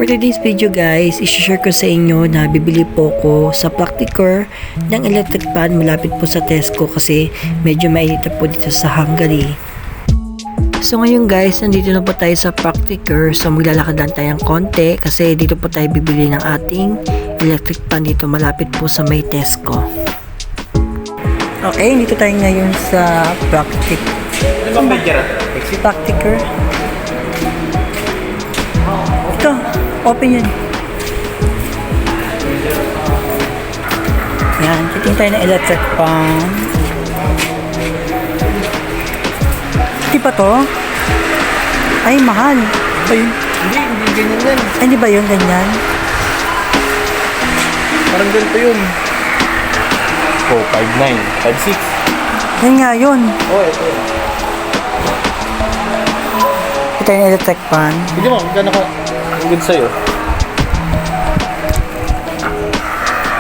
For today's video guys, i-share ko sa inyo na bibili po ko sa Practicur ng electric fan malapit po sa Tesco kasi medyo mainit na po dito sa Hungary. So ngayon guys, nandito na po tayo sa Practicur. So maglalakad lang tayo ng konti kasi dito po tayo bibili ng ating electric fan dito malapit po sa may Tesco. Okay, dito tayo ngayon sa Practicur. Practicur. Ito, open yun. Yan, titingin tayo ng electric fan. Hindi pa to? Ay, mahal. Ay, Hindi ganyan yan. ay, hindi ba yun ganyan? Parang ganito yun. Oh, 5'9", 5'6". Yan nga yun. Oh, ito. Ito yung electric fan. Hindi mo, gano'n ka good sa'yo.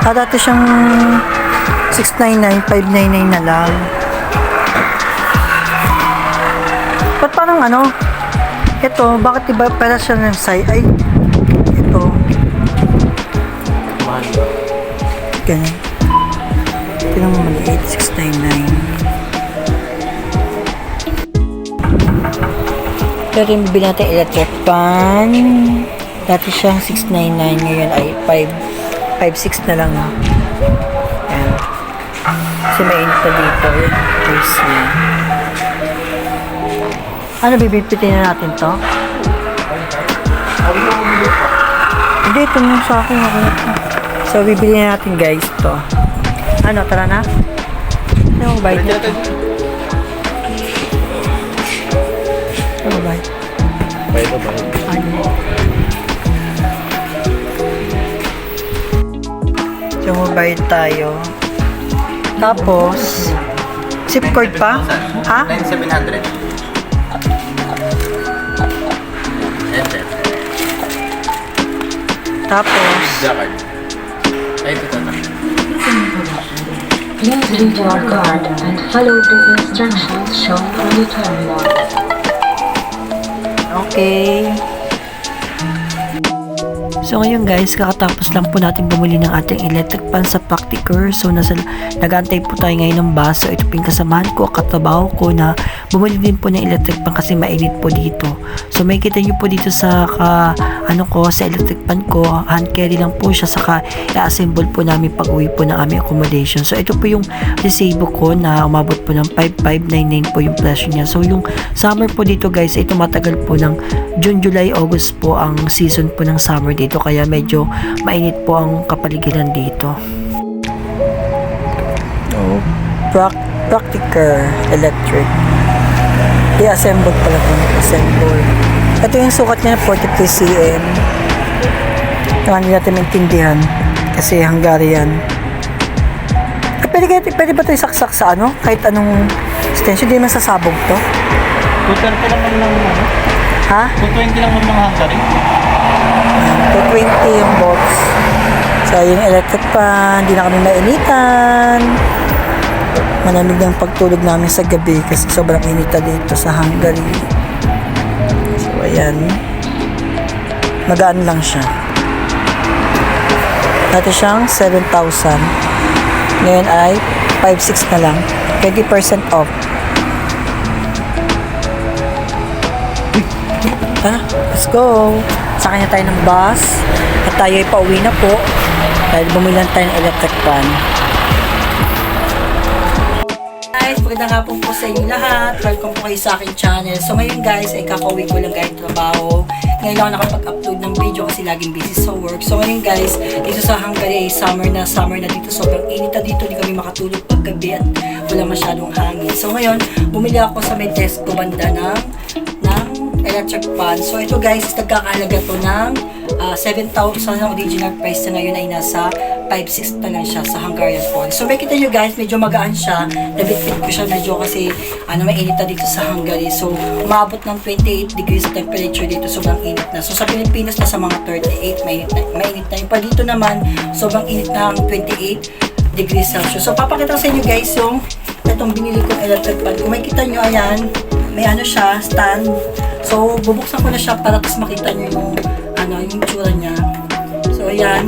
Dati siyang 699, 599 na lang. Ba't parang ano? Ito, bakit iba pala siya ng size? Ay, ito. Mahal ba? Ganyan. Ito naman maliit, 699. Pero yung bibili natin electric fan. Dati siyang 699, ngayon ay 5.6 na lang. Ayan. Kasi mainit na dito. Ayan. There's ano, bibipitin na natin to? Hindi, ito na sa akin. So, bibili na natin guys to. Ano, tara na? Ano mo bayad na? Ano mo bayad? Bayad ba? Ano? So, mabayad tayo. Tapos, zip cord pa? Ha? 9,700. Enter. Tapos, Jackard. Ay, ito na. Please enter your card and follow the instructions shown on the terminal. okay. So ngayon guys, kakatapos lang po natin bumili ng ating electric fan sa Practicur. So nag-aantay po tayo ngayon ng bus. So ito po yung kasamahan ko, katrabaho ko na bumili din po ng electric fan kasi mainit po dito. So may kita nyo po dito sa sa electric fan ko, hand carry lang po siya, saka i-assemble po namin pag uwi po ng aming accommodation. So ito po yung resibo ko na umabot po ng 5,599 po yung presyo niya. So yung summer po dito guys ay tumatagal po ng June, July, August po ang season po ng summer dito, kaya medyo mainit po ang kapaligiran dito. Oh, Practicur electric. I-assemble pala ito. Assemble. Ito yung sukat niya na 43 cm. Hindi natin maintindihan kasi Hungarian. Pwede ba ito isaksak sa ano? Kahit anong extension, hindi man sasabog to? 220 naman ng ano? Ha? 220 lang ng mga Hungary. 220 yung box. So, yung electric fan, hindi na kami mainitan. Malamig ng pagtulog namin sa gabi kasi sobrang inita dito sa Hungary. So, ayan. Magaan lang siya. Dati siyang 7,000. Ngayon ay 5,600 na lang. 20% off. Tara, let's go. Sakay na tayo ng bus at tayo ay pauwi na po dahil bumili tayo ng electric fan. Guys, magandang hapon po sa inyo lahat. Welcome po kayo sa aking channel. So ngayon guys, ay kakauwi ko lang kahit trabaho. Ngayon lang ako nakapag-upload ng video kasi laging busy sa work. So ngayon guys, dito sa Hungary ay summer na dito. Sobrang init na dito, hindi kami makatulog paggabi at wala masyadong hangin. So ngayon, bumili ako sa may Tesco banda ng electric fan. So ito guys, nagkakalaga to ng 7,000 ang original price na ngayon ay nasa 5,600 na lang siya sa Hungarian phone. So makikita nyo guys, medyo magaan siya. Nabitbit ko siya medyo kasi mainit na dito sa Hungary. So umabot ng 28 degrees temperature dito, sobrang init na. So sa Pilipinas nasa mga 38, mainit na. Yung pa dito naman, sobrang init na ang 28 degrees Celsius. So papakita ko sa inyo guys yung itong binili kong electric fan. Kung makikita nyo, ayan, may ano siya, stand. So bubuksan ko na siya para tapos makita nyo yung ano, yung itsura niya. So, ayan.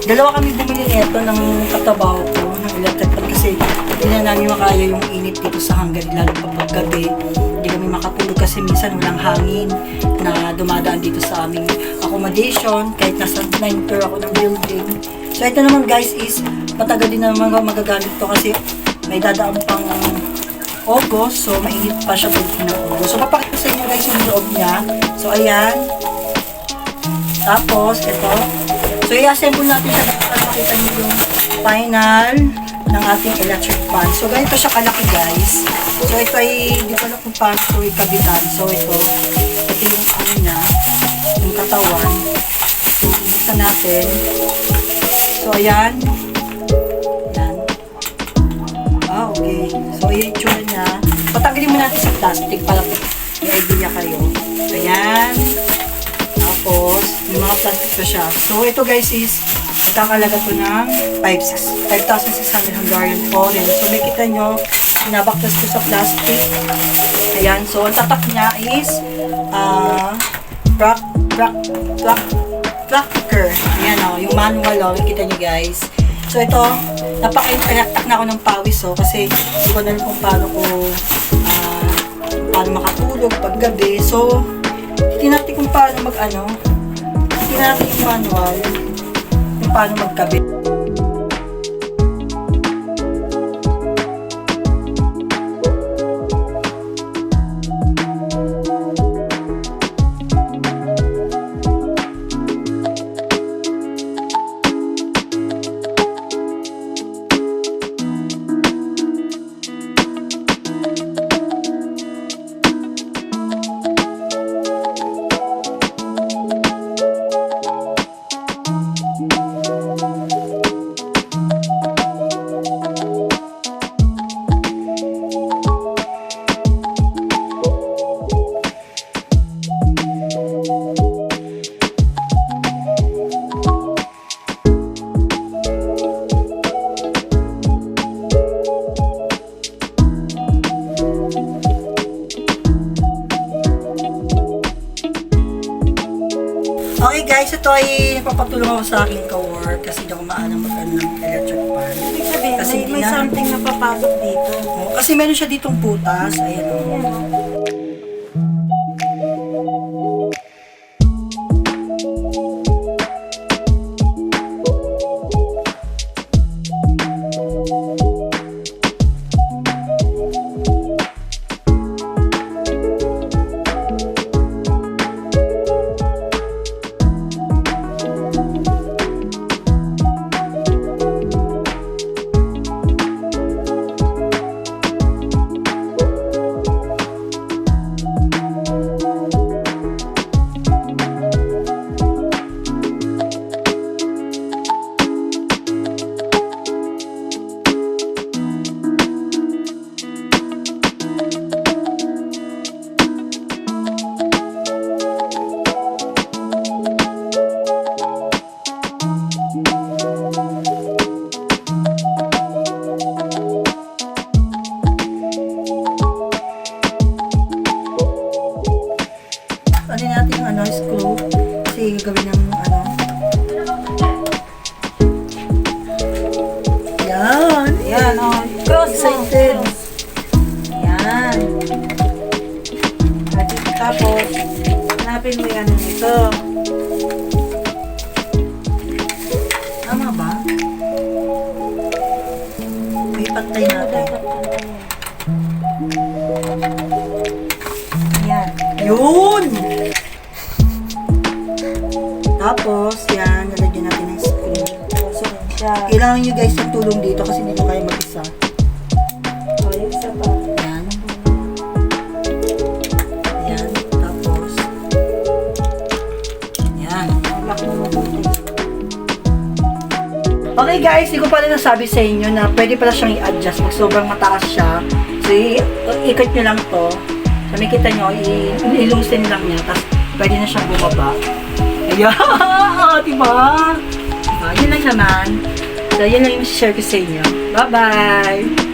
Dalawa kami bumili nito ng katabaho ko, ng electric fan kasi hindi na namin makaya yung init dito sa Hungary, lalo pag gabi. Hindi kami makatulog kasi minsan walang hangin na dumadaan dito sa aming accommodation kahit nasa 9th floor ako ng building. So, ito naman guys is matagal din naman magagamit to kasi may dadaan pang August, so mainit pa siya pag ng August. So, papakita sa inyo guys yung loob niya. So, ayan. Tapos, ito. So, i-assemble natin siya para makita niyo yung final ng ating electric fan. So, ganito siya kalaki guys. So, ito ay, di ko alam kung paano ito ikabitan. So, ito yung ano niya, yung katawan. So, buksan natin. So, ayan. Ayan. Ah, okay. So, yung itsura niya. Patanggalin mo natin sa plastic para may idea kayo. Ayan. Tapos, may mga plastic pa siya. So, ito guys is, nagkakalaga to ng 5,600 Hungarian forint. So, may kita nyo, pinabaktas ko sa plastic. Ayan. So, ang tatak niya is, Tracker. Ayan o, yung manual o, kita nyo guys. So, ito, napaka-intaktak na ako ng pawis o, kasi hindi ko na kung paano makatulog pag gabi. So, titignan natin kung paano titignan natin yung manual kung paano magkabit. Okay guys, ito ay napapatulong ako sa aking ka-work kasi hindi ako maalam mag-ano ng electric fan. Ibig sabihin, Kasi may something na papasok dito. Kasi meron siya ditong putas. Ayan o. Ano natin yung screw kasi gawin ng yan. Yan, o. Cross mo. Excited. Yan. Tapos, hanapin mo yan ito. Tama ba? May pantay natin. Yan. Yun! Tapos, yan, nalagyan natin ng screw. So, siya. Kailangan nyo guys ng tulong dito kasi hindi nyo kaya mag-isa. O, yung isa pa. Yan. Yan. Tapos, yan. Lock mo mabuti. Okay guys, hindi ko pala nasabi sa inyo na pwede pala siyang i-adjust. Pag sobrang mataas siya, so ikot nyo lang to. So makita nyo, i-loosen lang niya. Tapos pwede na siyang bumaba. Ayan! Diba? Diba? Yun lang naman. So yun lang yung share ko sa inyo. Bye-bye!